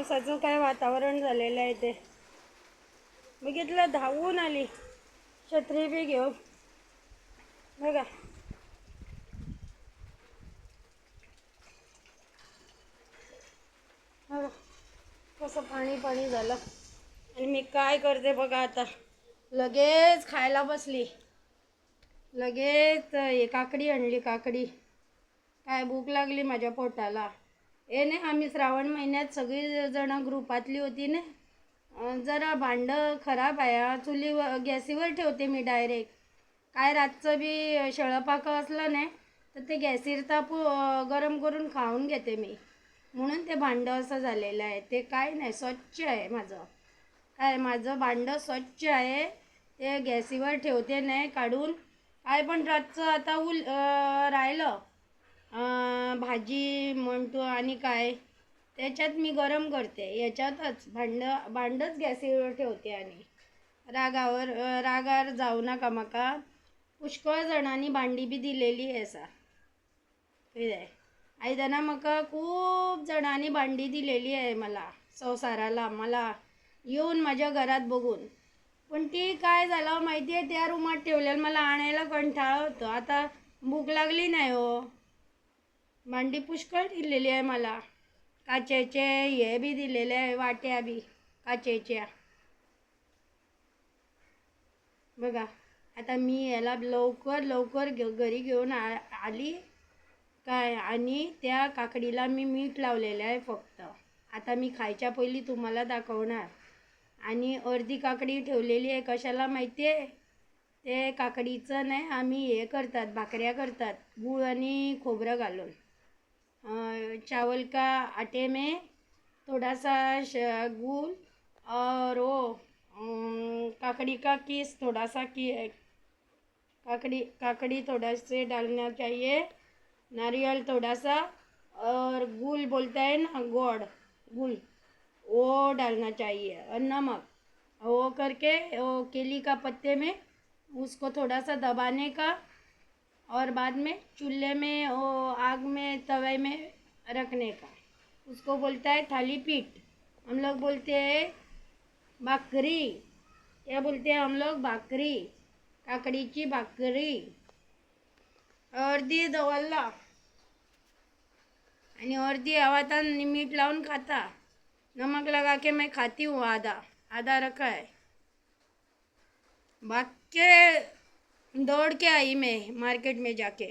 पावसाचं काय वातावरण झालेलं आहे ते बघितलं. धावून आली छत्री बी घेऊन. बघा बघा कसं पाणी पाणी झालं. आणि मी काय करते बघा आता, लगेच खायला बसली. लगेच हे काकडी आणली. काकडी काय भूक लागली माझ्या पोटाला. हे नाही, आम्ही श्रावण महिन्यात सगळी जण ग्रुपातली होती ना. जरा भांडं खराब आहे. चुलीवर गॅसीवर ठेवते मी डायरेक्ट. काय रातचं बी शेळपाकं असलं नाही तर ते गॅसीवर तापू गरम करून खाऊन घेते मी. म्हणून ते भांडं असं झालेलं आहे. ते काय नाही, स्वच्छ आहे माझं. काय माझं भांडं स्वच्छ आहे. ते गॅसीवर ठेवते नाही काढून. काय पण रातचं आता राहिलं भाजी म्हणतो आणि काय त्याच्यात मी गरम करते. याच्यातच भांडंच गॅसीवर ठेवते. आणि रागावर जाऊ नका मका. पुष्कळ जणांनी भांडी बी दिलेली आहे सा. आयदना मका खूप जणांनी भांडी दिलेली आहे मला, संसाराला, मला येऊन माझ्या घरात बघून. पण ती काय झालं माहिती आहे, त्या रूमात ठेवलेलं मला आणायला कंटाळा होतं. आता भूक लागली नाही हो. भांडी पुष्कळ दिलेली आहे मला. काचेचे हे बी दिलेले आहे, वाट्या बी काचेच्या. बघा आता मी याला लवकर घरी घेऊन आली काय. आणि त्या काकडीला मी मीठ लावलेलं आहे फक्त. आता मी खायच्या पहिली तुम्हाला दाखवणार. आणि अर्धी काकडी ठेवलेली आहे कशाला माहिती आहे. ते काकडीचं नाही, आम्ही हे करतात, भाकऱ्या करतात गूळ आणि खोबरं घालून. चावल का आटे में थोड़ा सा गूल और वो काकड़ी का किस थोड़ा सा काकड़ी थोड़ा से डालना चाहिए, नारियल थोड़ा सा, और गूल बोलता है ना, गूल वो डालना चाहिए, और नमक। वो करके वो केली का पत्ते में उसको थोड़ा सा दबाने का, और बाद में चूल्हे में वो आग में तवे में रखने का। उसको बोलता है थाली पीठ। हम लोग बोलते हैं भाकरी। क्या बोलते हैं हम लोग? भाकरी, काकडीची भाकरी. अर्धी दवल्ला आणि अर्धी आवाता मीठ लावून खाता. नमक लगा के मैं खाती हूँ. आधा रखा है. बाकी दौड़ के आई मैं मार्केट में जाके.